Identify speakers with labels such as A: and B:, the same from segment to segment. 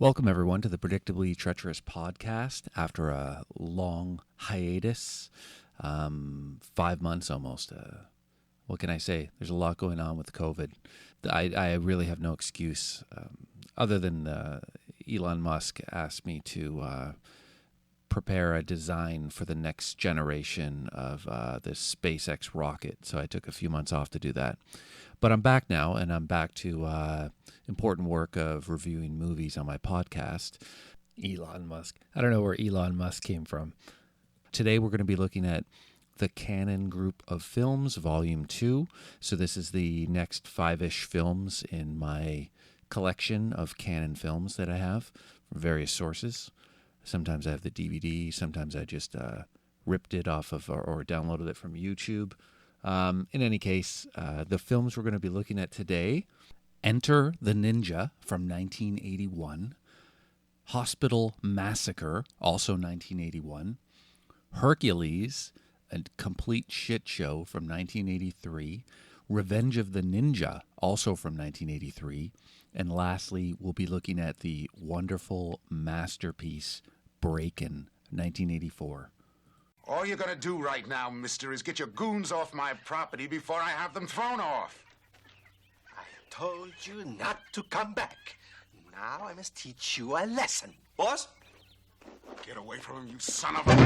A: Welcome, everyone, to the Predictably Treacherous Podcast. After a long hiatus, 5 months almost. What can I say? There's a lot going on with COVID. I really have no excuse other than Elon Musk asked me to prepare a design for the next generation of this SpaceX rocket. So I took a few months off to do that. But I'm back now, and I'm back to important work of reviewing movies on my podcast. Elon Musk. I don't know where Elon Musk came from. Today we're going to be looking at the Canon Group of Films, Volume 2. So this is the next 5-ish films in my collection of Canon films that I have from various sources. Sometimes I have the DVD. Sometimes I just ripped it off of or downloaded it from YouTube. In any case, the films we're going to be looking at today: Enter the Ninja from 1981, Hospital Massacre, also 1981, Hercules, a complete shit show from 1983, Revenge of the Ninja, also from 1983, and lastly, we'll be looking at the wonderful masterpiece Breakin, 1984.
B: All you're gonna do right now, mister, is get your goons off my property before I have them thrown off.
C: I told you not to come back. Now I must teach you a lesson. Boss?
B: Get away from him, you son of a...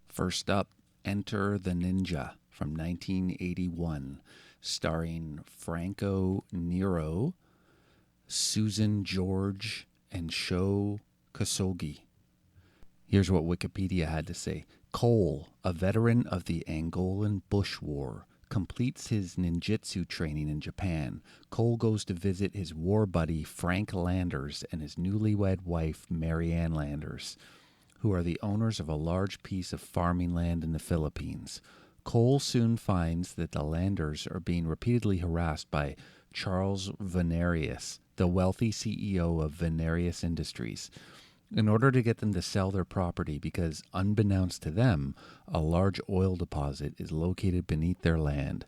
A: First up, Enter the Ninja from 1981, starring Franco Nero, Susan George, and Sho Kosugi. Here's what Wikipedia had to say. Cole, a veteran of the Angolan Bush War, completes his ninjutsu training in Japan. Cole goes to visit his war buddy Frank Landers and his newlywed wife Marianne Landers, who are the owners of a large piece of farming land in the Philippines. Cole soon finds that the Landers are being repeatedly harassed by Charles Venarius, the wealthy CEO of Venarius Industries, in order to get them to sell their property because, unbeknownst to them, a large oil deposit is located beneath their land.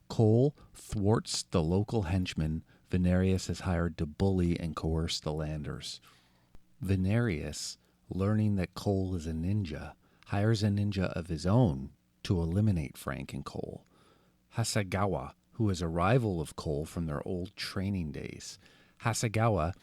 A: Cole thwarts the local henchmen Venarius has hired to bully and coerce the Landers. Venarius, learning that Cole is a ninja, hires a ninja of his own to eliminate Frank and Cole. Hasegawa, who is a rival of Cole from their old training days. Hasegawa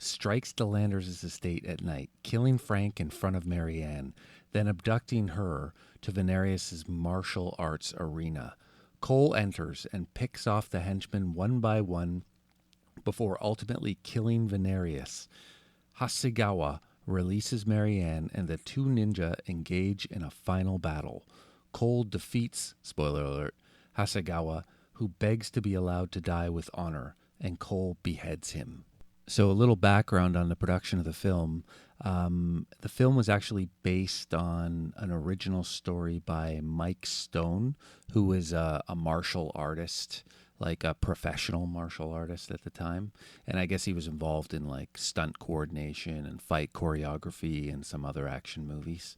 A: strikes the Landers' estate at night, killing Frank in front of Marianne, then abducting her to Venarius' martial arts arena. Cole enters and picks off the henchmen one by one before ultimately killing Venarius. Hasegawa releases Marianne, and the two ninja engage in a final battle. Cole defeats, spoiler alert, Hasegawa, who begs to be allowed to die with honor, and Cole beheads him. So a little background on the production of the film. The film was actually based on an original story by Mike Stone, who was a martial artist, like a professional martial artist at the time. And I guess he was involved in like stunt coordination and fight choreography and some other action movies.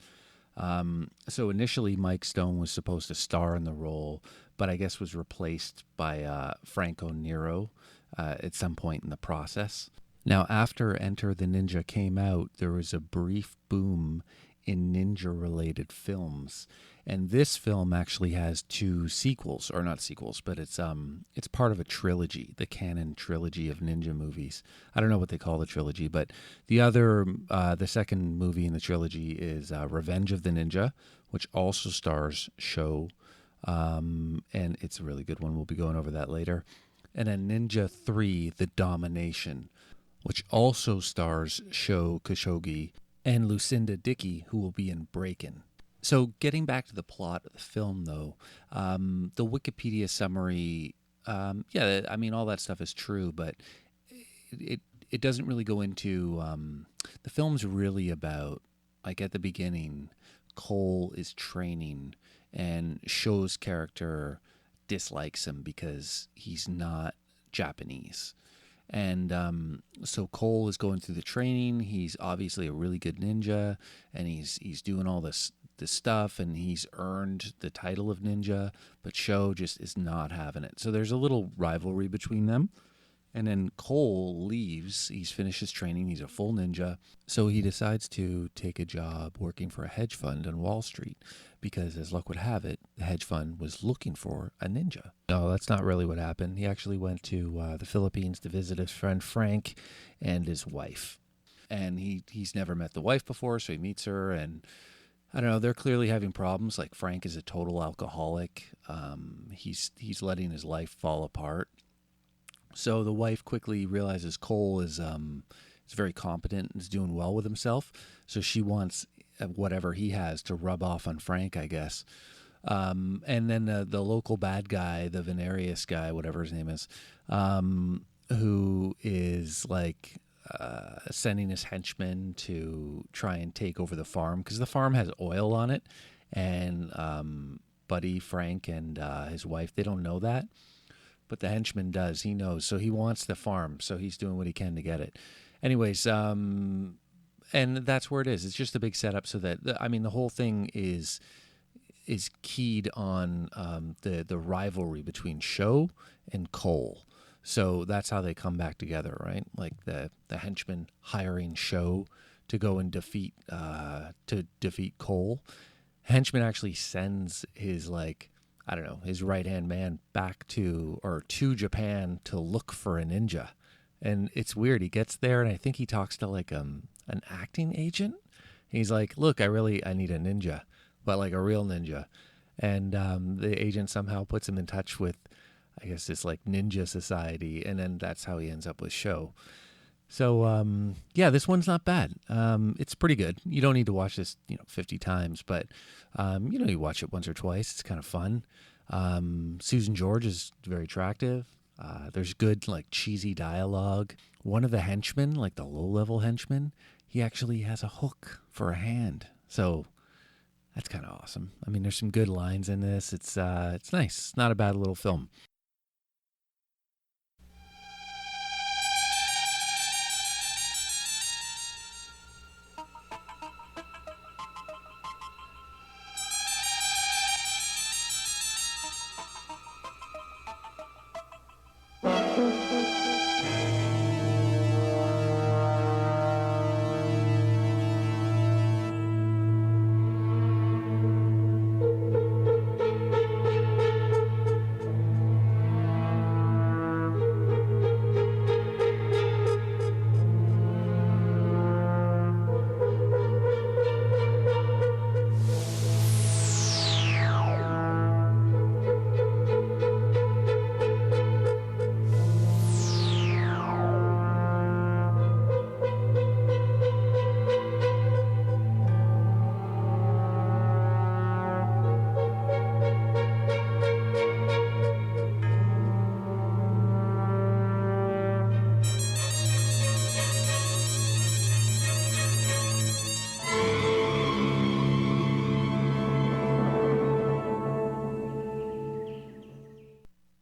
A: So initially Mike Stone was supposed to star in the role, but I guess was replaced by Franco Nero at some point in the process. Now, after Enter the Ninja came out, there was a brief boom in ninja-related films, and this film actually has 2 sequels, or not sequels, but it's part of a trilogy, the Canon trilogy of ninja movies. I don't know what they call the trilogy, but the second movie in the trilogy is Revenge of the Ninja, which also stars Sho, and it's a really good one. We'll be going over that later. And then Ninja 3, The Domination, which also stars Sho Kosugi and Lucinda Dickey, who will be in Breakin. So getting back to the plot of the film, though, the Wikipedia summary, all that stuff is true, but it doesn't really go into... the film's really about, like at the beginning, Cole is training and Sho's character dislikes him because he's not Japanese. And so Cole is going through the training. He's obviously a really good ninja, and he's doing all this stuff, and he's earned the title of ninja, but Sho just is not having it. So there's a little rivalry between them. And then Cole leaves. He's finished his training. He's a full ninja. So he decides to take a job working for a hedge fund on Wall Street because, as luck would have it, the hedge fund was looking for a ninja. No, that's not really what happened. He actually went to the Philippines to visit his friend Frank and his wife. And he's never met the wife before, so he meets her. And I don't know, they're clearly having problems. Like, Frank is a total alcoholic. He's letting his life fall apart. So the wife quickly realizes Cole is very competent and is doing well with himself. So she wants whatever he has to rub off on Frank, I guess. And then the local bad guy, the Venarius guy, whatever his name is, who is like sending his henchmen to try and take over the farm because the farm has oil on it. And Buddy, Frank, and his wife, they don't know that. But the henchman does. He knows. So he wants the farm. So he's doing what he can to get it. Anyways, and that's where it is. It's just a big setup so that, the whole thing is keyed on the rivalry between Sho and Cole. So that's how they come back together, right? Like the henchman hiring Sho to go and defeat Cole. Henchman actually sends his his right-hand man back to Japan to look for a ninja. And it's weird. He gets there, and I think he talks to like an acting agent. He's like, look, I need a ninja, but like a real ninja. And the agent somehow puts him in touch with, I guess, this like ninja society. And then that's how he ends up with Sho. So, this one's not bad. It's pretty good. You don't need to watch this, 50 times, but, you watch it once or twice. It's kind of fun. Susan George is very attractive. There's good, like, cheesy dialogue. One of the henchmen, like the low-level henchman, he actually has a hook for a hand. So that's kind of awesome. There's some good lines in this. It's nice. It's not a bad little film.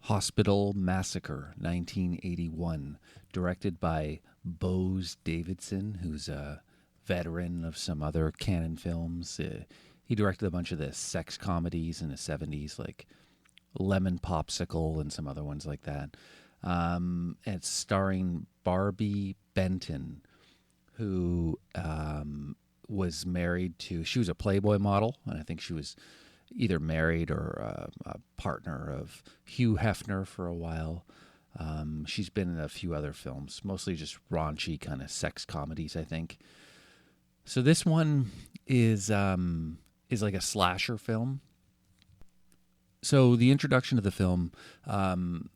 A: Hospital Massacre, 1981, directed by Bose Davidson, who's a veteran of some other canon films. He directed a bunch of the sex comedies in the 70s, like Lemon Popsicle and some other ones like that. And it's starring Barbie Benton, who was married to, she was a Playboy model, and I think she was either married or a partner of Hugh Hefner for a while. She's been in a few other films, mostly just raunchy kind of sex comedies, I think. So this one is like a slasher film. So the introduction to the film,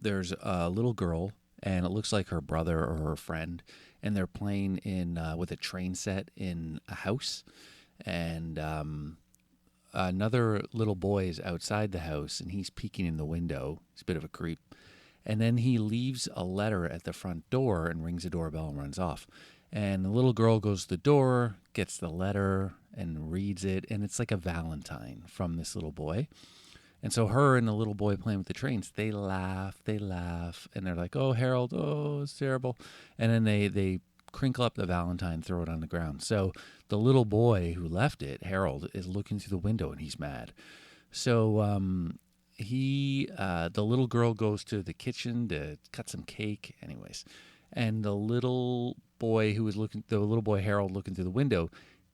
A: there's a little girl, and it looks like her brother or her friend, and they're playing in with a train set in a house, and another little boy is outside the house, and he's peeking in the window. He's a bit of a creep. And then he leaves a letter at the front door and rings the doorbell and runs off. And the little girl goes to the door, gets the letter, and reads it. And it's like a Valentine from this little boy. And so her and the little boy playing with the trains, they laugh. And they're like, oh, Harold, oh, it's terrible. And then they crinkle up the Valentine, throw it on the ground. So the little boy who left it, Harold, is looking through the window, and he's mad. So the little girl goes to the kitchen to cut some cake, anyways, and the little boy Harold looking through the window,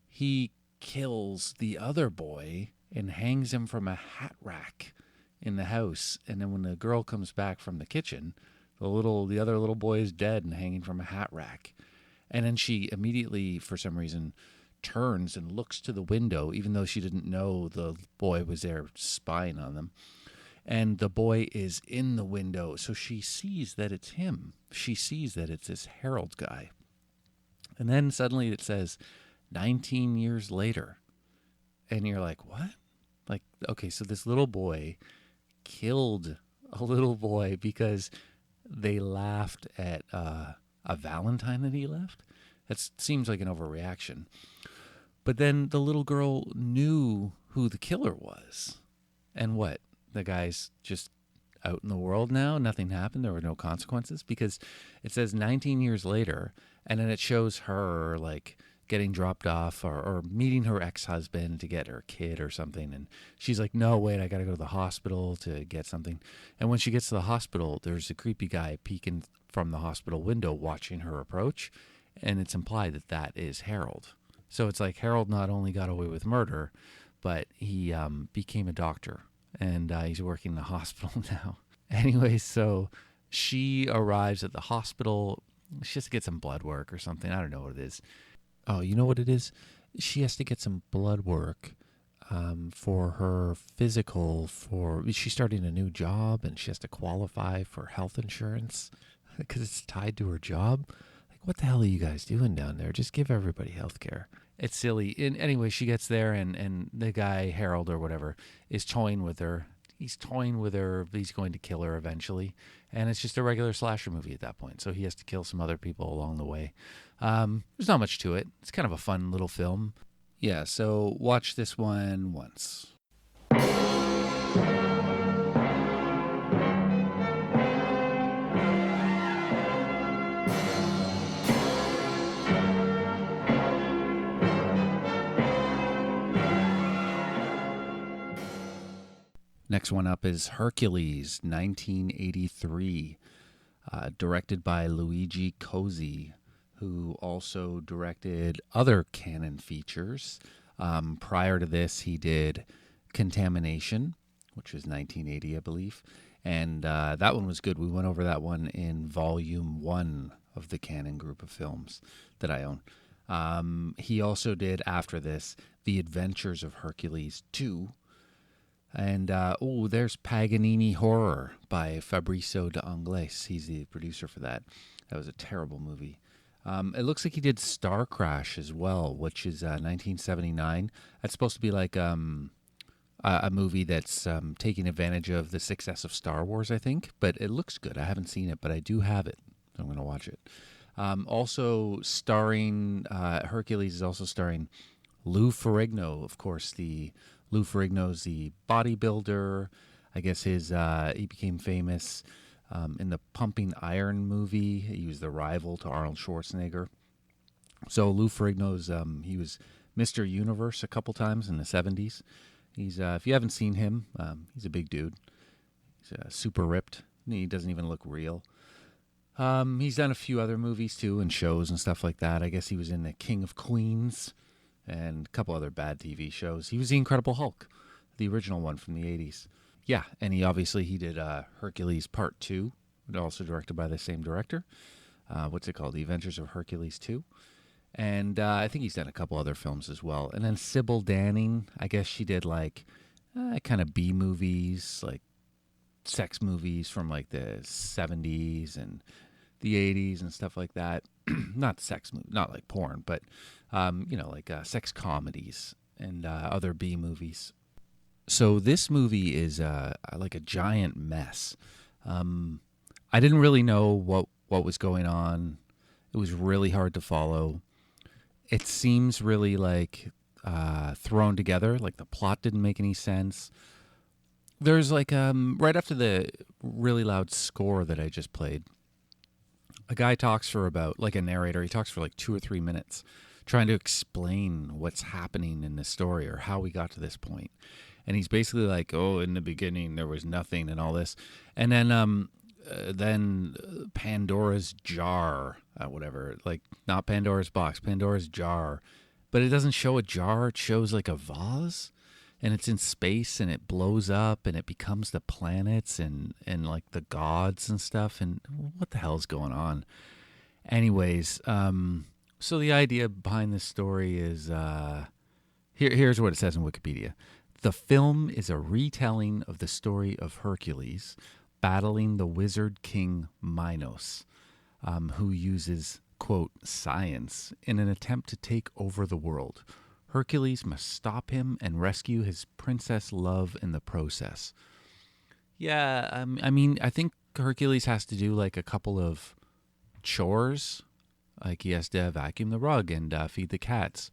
A: he kills the other boy and hangs him from a hat rack in the house. And then when the girl comes back from the kitchen, the other little boy is dead and hanging from a hat rack. And then she immediately, for some reason, turns and looks to the window, even though she didn't know the boy was there spying on them. And the boy is in the window, so she sees that it's him. She sees that it's this Harold guy. And then suddenly it says 19 years later. And you're like, what? Like, okay, so this little boy killed a little boy because they laughed at a Valentine that he left. That seems like an overreaction. But then the little girl knew who the killer was. And what? The guy's just out in the world now? Nothing happened? There were no consequences? Because it says 19 years later, and then it shows her, like, getting dropped off or meeting her ex-husband to get her kid or something. And she's like, no, wait, I got to go to the hospital to get something. And when she gets to the hospital, there's a creepy guy peeking from the hospital window watching her approach. And it's implied that that is Harold. So it's like Harold not only got away with murder, but he became a doctor. And he's working in the hospital now. Anyway, so she arrives at the hospital. She has to get some blood work or something. I don't know what it is. Oh, you know what it is? She has to get some blood work for her physical. She's starting a new job, and she has to qualify for health insurance because it's tied to her job. Like, what the hell are you guys doing down there? Just give everybody health care. It's silly. Anyway, she gets there, and the guy, Harold or whatever, is toying with her. He's toying with her. He's going to kill her eventually. And it's just a regular slasher movie at that point. So he has to kill some other people along the way. There's not much to it. It's kind of a fun little film. Yeah, so watch this one once. Next one up is Hercules, 1983, directed by Luigi Cozzi, who also directed other Cannon features. Prior to this, he did Contamination, which was 1980, I believe. And that one was good. We went over that one in Volume 1 of the Cannon group of films that I own. He also did, after this, The Adventures of Hercules 2. And, there's Paganini Horror by Fabrizio De Angelis. He's the producer for that. That was a terrible movie. It looks like he did Star Crash as well, which is 1979. That's supposed to be like a movie that's taking advantage of the success of Star Wars, I think. But it looks good. I haven't seen it, but I do have it. So I'm going to watch it. Also starring, Hercules is also starring Lou Ferrigno, of course. Lou Ferrigno's the bodybuilder. I guess he became famous in the Pumping Iron movie. He was the rival to Arnold Schwarzenegger. So Lou Ferrigno's he was Mr. Universe a couple times in the 70s. He's if you haven't seen him, he's a big dude. He's super ripped. He doesn't even look real. He's done a few other movies too and shows and stuff like that. I guess he was in The King of Queens and a couple other bad TV shows. He was the Incredible Hulk, the original one from the 80s. Yeah, and he did Hercules Part 2, also directed by the same director. What's it called? The Adventures of Hercules 2. And I think he's done a couple other films as well. And then Sybil Danning, I guess she did like kind of B movies, like sex movies from like the 70s and the 80s and stuff like that. Not sex movies, not like porn, but like sex comedies and other B movies. So this movie is like a giant mess. I didn't really know what was going on. It was really hard to follow. It seems really like thrown together. Like the plot didn't make any sense. There's like right after the really loud score that I just played, a guy talks for about, like a narrator, he talks for like 2 or 3 minutes trying to explain what's happening in this story or how we got to this point. And he's basically like, oh, in the beginning there was nothing and all this. And then Pandora's jar, whatever, like not Pandora's box, Pandora's jar. But it doesn't show a jar. It shows like a vase. And it's in space and it blows up and it becomes the planets and like the gods and stuff. And what the hell's going on? Anyways, so the idea behind this story is, here's what it says in Wikipedia. The film is a retelling of the story of Hercules battling the wizard king Minos, who uses, quote, science in an attempt to take over the world. Hercules must stop him and rescue his princess love in the process. Yeah, I mean, I think Hercules has to do like a couple of chores. Like he has to vacuum the rug and feed the cats.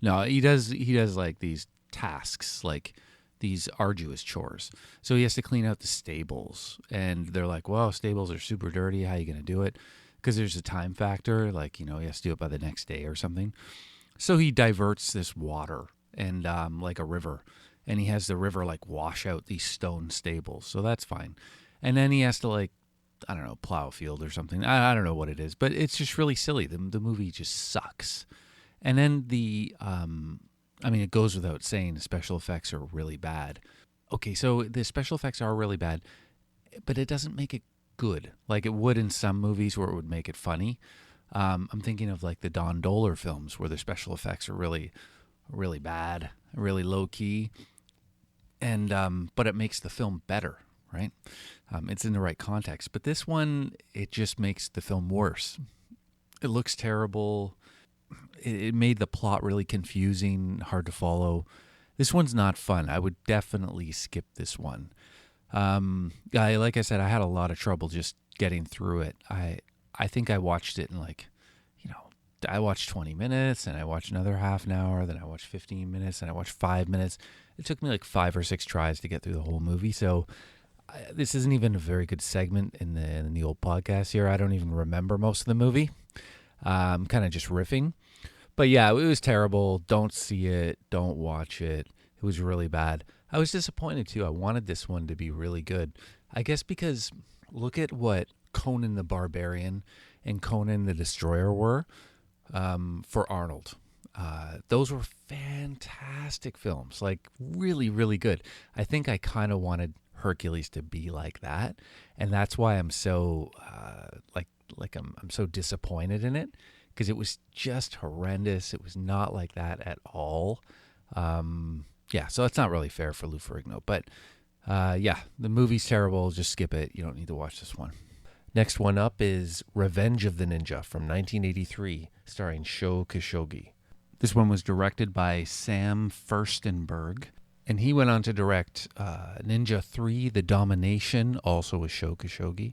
A: No, he does like these tasks, like these arduous chores. So he has to clean out the stables. And they're like, well, stables are super dirty. How are you going to do it? Because there's a time factor. Like, he has to do it by the next day or something. So he diverts this water and like a river. And he has the river like wash out these stone stables. So that's fine. And then he has to like, I don't know, plow a field or something. I don't know what it is. But it's just really silly. The movie just sucks. And then it goes without saying, the special effects are really bad. Okay, so the special effects are really bad, but it doesn't make it good like it would in some movies where it would make it funny. I'm thinking of like the Don Dohler films where the special effects are really, really bad, really low key, and but it makes the film better, right? It's in the right context. But this one, it just makes the film worse. It looks terrible. It made the plot really confusing, hard to follow. This one's not fun. I would definitely skip this one. Like I said, I had a lot of trouble just getting through it. I think I watched it in I watched 20 minutes, and I watched another half an hour, then I watched 15 minutes, and I watched 5 minutes. It took me like 5 or 6 tries to get through the whole movie. So this isn't even a very good segment in the old podcast here. I don't even remember most of the movie. I'm kind of just riffing. But yeah, it was terrible. Don't see it. Don't watch it. It was really bad. I was disappointed too. I wanted this one to be really good. I guess because look at what Conan the Barbarian and Conan the Destroyer were for Arnold. Those were fantastic films, like really, really good. I think I kind of wanted Hercules to be like that, and that's why I'm so I'm so disappointed in it, because it was just horrendous. It was not like that at all. So it's not really fair for Lou Ferrigno. But the movie's terrible. Just skip it. You don't need to watch this one. Next one up is Revenge of the Ninja from 1983, starring Sho Kosugi. This one was directed by Sam Furstenberg, and he went on to direct Ninja 3, The Domination, also with Sho Kosugi,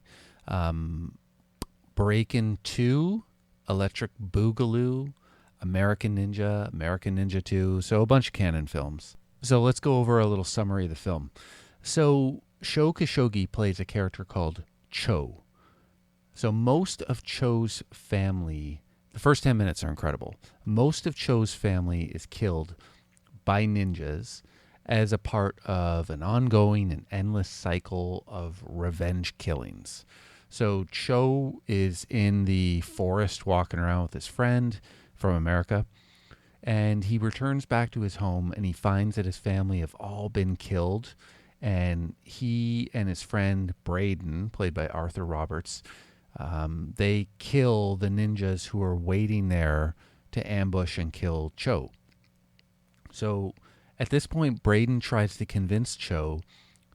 A: Breakin 2, Electric Boogaloo, American Ninja 2, so a bunch of canon films. So let's go over a little summary of the film. So Sho Kosugi plays a character called Cho. So most of Cho's family, the first 10 minutes are incredible. Most of Cho's family is killed by ninjas as a part of an ongoing and endless cycle of revenge killings. So Cho is in the forest walking around with his friend from America, and he returns back to his home and he finds that his family have all been killed, and he and his friend Braden, played by Arthur Roberts, they kill the ninjas who are waiting there to ambush and kill Cho. So at this point, Braden tries to convince Cho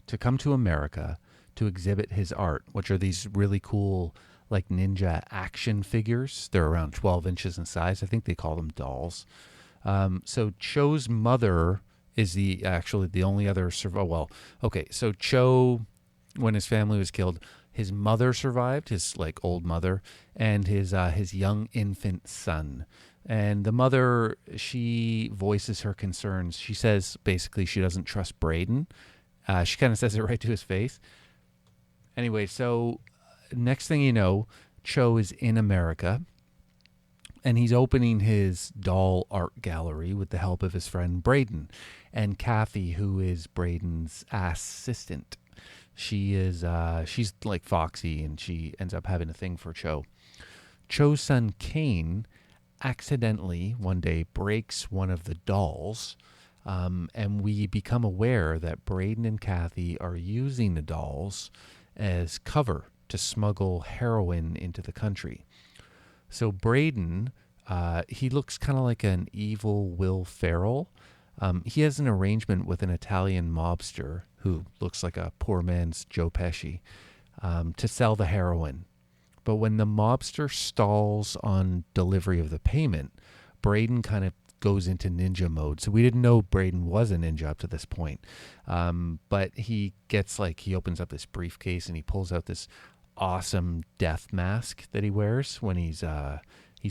A: to come to America to exhibit his art, which are these really cool like ninja action figures. They're around 12 inches in size. I think they call them dolls. So Cho's mother is the only other survivor. So Cho, when his family was killed, his mother survived, his like old mother, and his young infant son. And the mother, she voices her concerns. She says basically she doesn't trust Braden. She kind of says it right to his face. Anyway, so next thing you know, Cho is in America. and he's opening his doll art gallery with the help of his friend Braden and Kathy, who is Braden's assistant. She's like Foxy, and she ends up having a thing for Cho. Cho's son Kane accidentally one day breaks one of the dolls, and we become aware that Braden and Kathy are using the dolls as cover to smuggle heroin into the country. So Braden, he looks kind of like an evil Will Ferrell. He has an arrangement with an Italian mobster who looks like a poor man's Joe Pesci, to sell the heroin. But when the mobster stalls on delivery of the payment, Braden kind of goes into ninja mode. So we didn't know Braden was a ninja up to this point. But he opens up this briefcase and he pulls out this awesome death mask that he wears when he's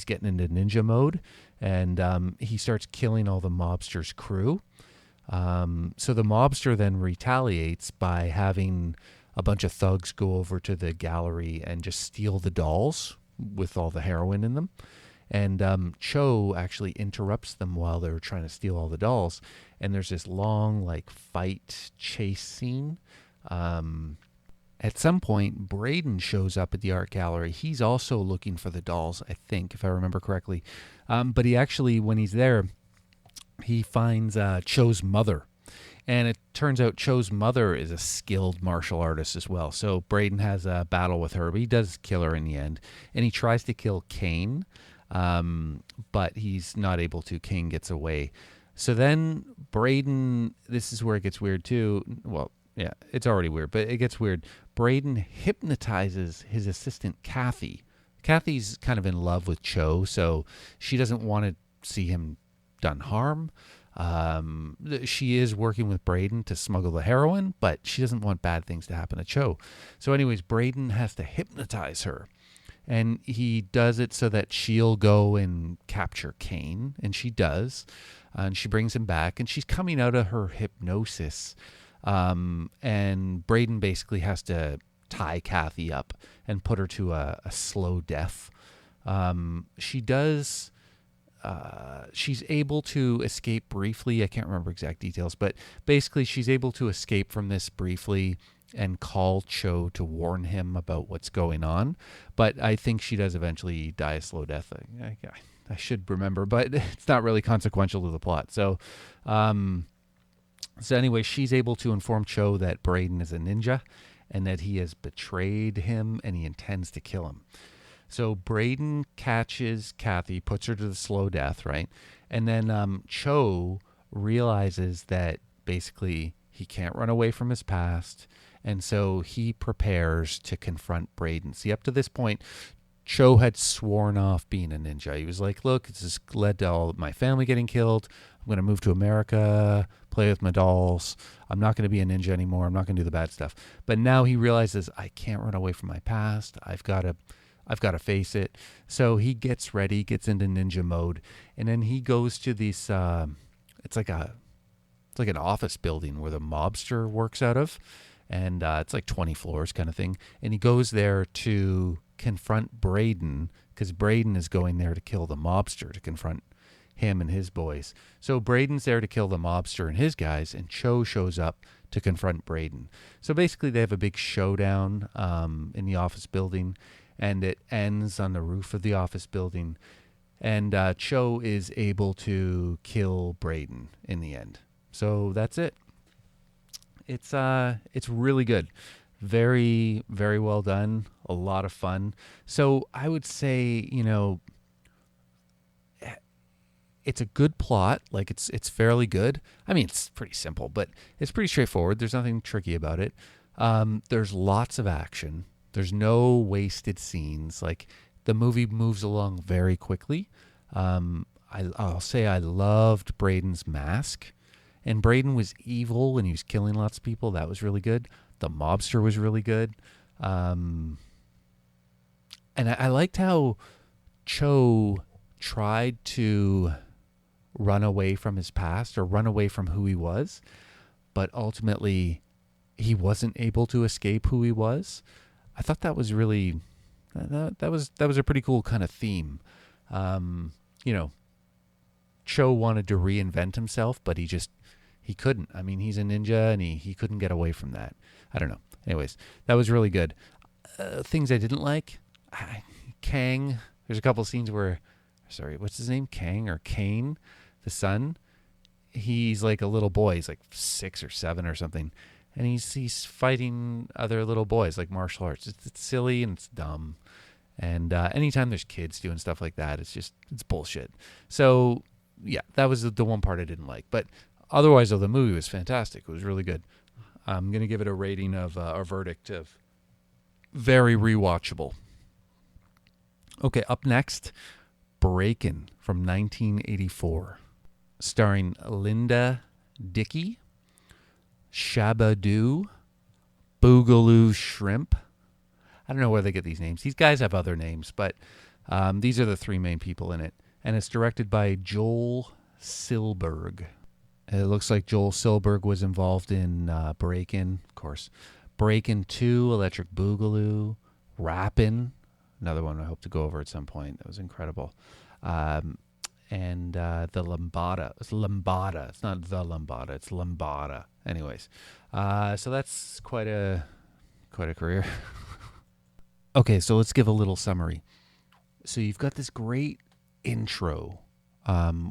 A: getting into ninja mode. And he starts killing all the mobster's crew. So the mobster then retaliates by having a bunch of thugs go over to the gallery and just steal the dolls with all the heroin in them. And Cho actually interrupts them while they're trying to steal all the dolls. And there's this long, fight chase scene. At some point, Braden shows up at the art gallery. He's also looking for the dolls, I think, if I remember correctly. But he actually, when he's there, he finds Cho's mother. And it turns out Cho's mother is a skilled martial artist as well. So Braden has a battle with her, but he does kill her in the end. And he tries to kill Kane, but he's not able to. Kane gets away. So then Braden, this is where it gets weird too. Well, yeah, it's already weird, but it gets weird. Braden hypnotizes his assistant, Kathy. Kathy's kind of in love with Cho, so she doesn't want to see him done harm. She is working with Braden to smuggle the heroin, but she doesn't want bad things to happen to Cho. So anyways, Braden has to hypnotize her. And he does it so that she'll go and capture Kane, and she does. And she brings him back, and she's coming out of her hypnosis. And Braden basically has to tie Kathy up and put her to a slow death. She's able to escape briefly. I can't remember exact details, but basically she's able to escape from this briefly and call Cho to warn him about what's going on. But I think she does eventually die a slow death. I should remember, but it's not really consequential to the plot. So anyway, she's able to inform Cho that Braden is a ninja and that he has betrayed him and he intends to kill him. So Braden catches Kathy, puts her to the slow death, right? And then Cho realizes that basically he can't run away from his past, and so he prepares to confront Braden. See, up to this point, Cho had sworn off being a ninja. He was like, look, this has led to all of my family getting killed. I'm going to move to America, play with my dolls. I'm not going to be a ninja anymore. I'm not going to do the bad stuff. But now he realizes I can't run away from my past. I've got to face it. So he gets ready, gets into ninja mode, and then he goes to this. It's like an office building where the mobster works out of, and it's like 20 floors kind of thing. And he goes there to confront Braden because Braden is going there to kill the mobster, to confront him and his boys. So Braden's there to kill the mobster and his guys, and Cho shows up to confront Braden. So basically, they have a big showdown in the office building. And it ends on the roof of the office building. And Cho is able to kill Braden in the end. So that's it. It's really good. Very, very well done. A lot of fun. So I would say, it's a good plot. Like it's fairly good. I mean, it's pretty simple, but it's pretty straightforward. There's nothing tricky about it. There's lots of action. There's no wasted scenes. Like, the movie moves along very quickly. I'll say I loved Braden's mask. And Braden was evil and he was killing lots of people. That was really good. The mobster was really good. And I liked how Cho tried to run away from his past or run away from who he was. But ultimately, he wasn't able to escape who he was. I thought that was really, that was a pretty cool kind of theme. You know, Cho wanted to reinvent himself, but he couldn't. I mean, he's a ninja, and he couldn't get away from that. I don't know. Anyways, that was really good. Things I didn't like. Kang. There's a couple scenes where, what's his name? Kang or Kane, the son. He's like a little boy. He's like 6 or 7 or something, and he's fighting other little boys like martial arts. It's silly and it's dumb. And anytime there's kids doing stuff like that, it's bullshit. So yeah, that was the one part I didn't like. But otherwise, though, the movie was fantastic. It was really good. I'm going to give it a rating of a verdict of very rewatchable. Okay, up next, Breakin from 1984, starring Linda Dickey, Shabba-Doo, Boogaloo Shrimp. I don't know where they get these names. These guys have other names, but these are the 3 main people in it. And it's directed by Joel Silberg. It looks like Joel Silberg was involved in Breakin, of course. Breakin 2, Electric Boogaloo, Rappin', another one I hope to go over at some point. That was incredible. And the Lambada. It's Lambada. It's not the Lambada. It's Lambada. Anyways, so that's quite a career. Okay, so let's give a little summary. So you've got this great intro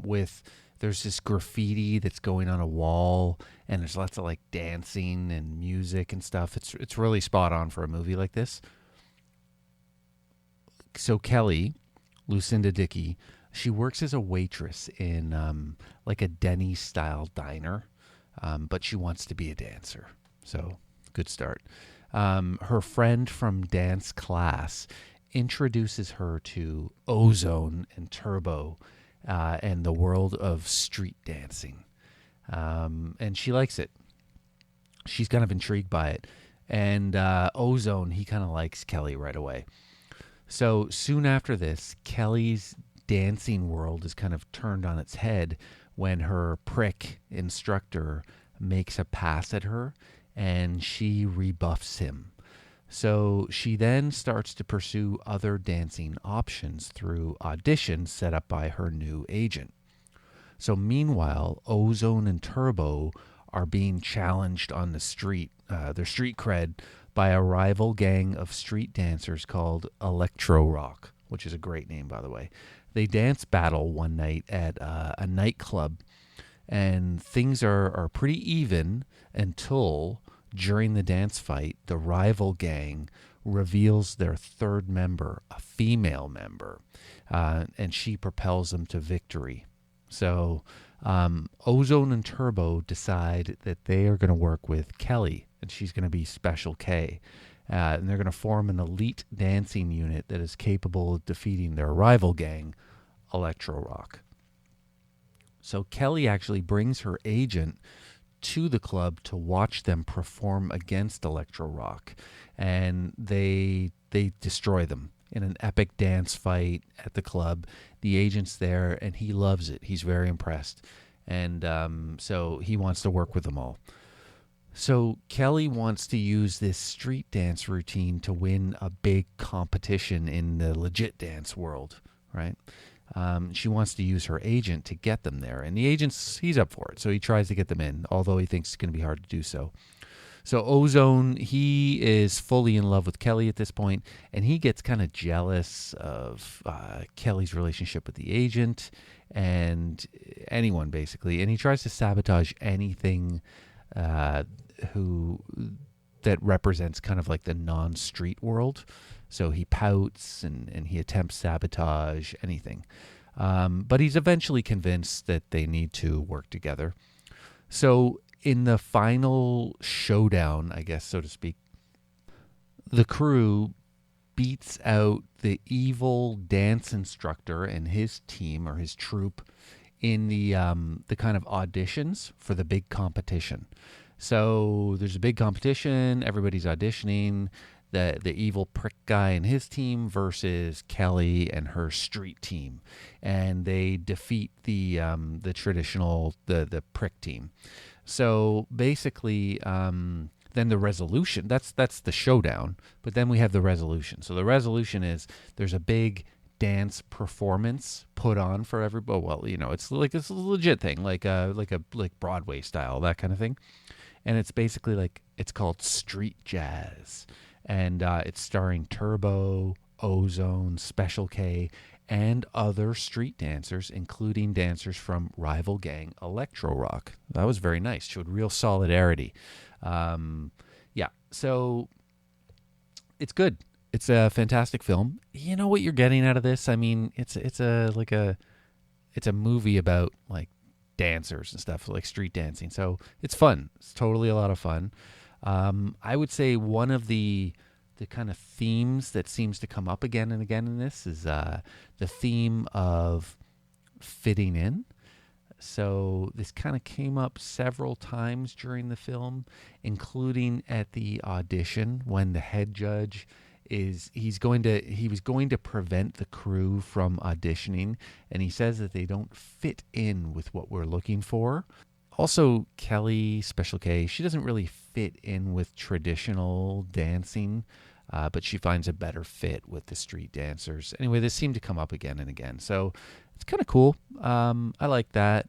A: with there's this graffiti that's going on a wall, and there's lots of like dancing and music and stuff. It's really spot on for a movie like this. So Kelly, Lucinda Dickey, she works as a waitress in like a Denny's style diner, but she wants to be a dancer. So good start. Her friend from dance class introduces her to Ozone and Turbo and the world of street dancing. And she likes it. She's kind of intrigued by it. And Ozone, he kind of likes Kelly right away. So soon after this, Kelly's dancing world is kind of turned on its head when her prick instructor makes a pass at her and she rebuffs him. So she then starts to pursue other dancing options through auditions set up by her new agent. So meanwhile, Ozone and Turbo are being challenged on the street, their street cred, by a rival gang of street dancers called Electro Rock, which is a great name, by the way. They dance battle one night at a nightclub, and things are pretty even until during the dance fight, the rival gang reveals their third member, a female member, and she propels them to victory. So Ozone and Turbo decide that they are going to work with Kelly, and she's going to be Special K. And they're going to form an elite dancing unit that is capable of defeating their rival gang, Electro Rock. So Kelly actually brings her agent to the club to watch them perform against Electro Rock, and they destroy them in an epic dance fight at the club. The agent's there, and he loves it. He's very impressed, and so he wants to work with them all. So Kelly wants to use this street dance routine to win a big competition in the legit dance world, right? She wants to use her agent to get them there. And the he's up for it. So he tries to get them in, although he thinks it's going to be hard to do so. So Ozone, he is fully in love with Kelly at this point, and he gets kind of jealous of Kelly's relationship with the agent and anyone, basically. And he tries to sabotage anything that represents kind of like the non-street world. So he pouts and he attempts sabotage, anything. But he's eventually convinced that they need to work together. So in the final showdown, I guess, so to speak, the crew beats out the evil dance instructor and his team or his troupe in the kind of auditions for the big competition. So there's a big competition, everybody's auditioning, the evil prick guy and his team versus Kelly and her street team, and they defeat the traditional the prick team. So basically, then the resolution, that's the showdown, but then we have the resolution. So the resolution is there's a big dance performance put on for everybody. Well, it's like a legit thing, like Broadway style, that kind of thing. And it's basically it's called street jazz, and it's starring Turbo, Ozone, Special K, and other street dancers, including dancers from rival gang Electro Rock. That was very nice. Showed real solidarity. So it's good. It's a fantastic film. You know what you're getting out of this? I mean, it's a movie about like dancers and stuff, like street dancing. So it's fun. It's totally a lot of fun. I would say one of the kind of themes that seems to come up again and again in this is the theme of fitting in. So this kind of came up several times during the film, including at the audition when the head judge he was going to prevent the crew from auditioning, and he says that they don't fit in with what we're looking for. Also, Kelly, Special K, she doesn't really fit in with traditional dancing, but she finds a better fit with the street dancers. Anyway, this seemed to come up again and again, so it's kind of cool. I like that.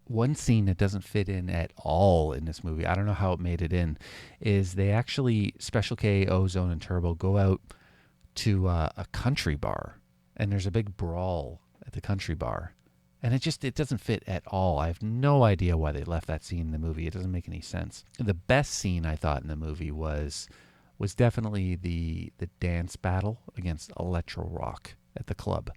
A: One scene that doesn't fit in at all in this movie, I don't know how it made it in, is they actually, Special K, Ozone, and Turbo go out to a country bar, and there's a big brawl at the country bar. And it doesn't fit at all. I have no idea why they left that scene in the movie. It doesn't make any sense. The best scene I thought in the movie was definitely the dance battle against Electro Rock at the club.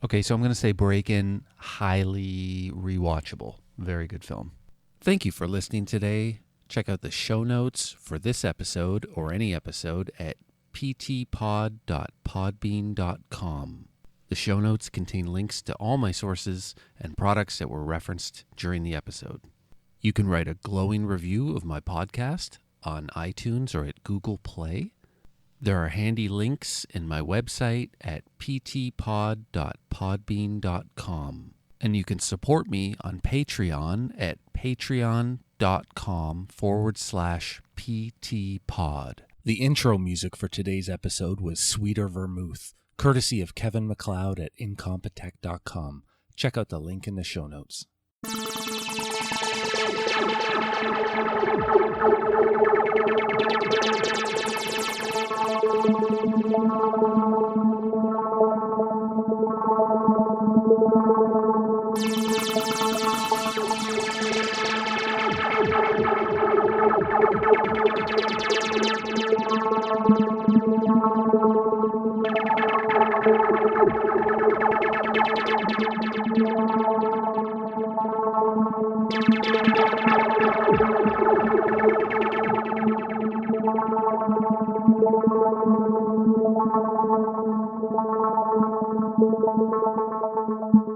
A: Okay, so I'm going to say Breakin', highly rewatchable. Very good film. Thank you for listening today. Check out the show notes for this episode or any episode at ptpod.podbean.com. The show notes contain links to all my sources and products that were referenced during the episode. You can write a glowing review of my podcast on iTunes or at Google Play. There are handy links in my website at ptpod.podbean.com. And you can support me on Patreon at patreon.com/ptpod. The intro music for today's episode was Sweeter Vermouth, courtesy of Kevin MacLeod at incompetech.com. Check out the link in the show notes.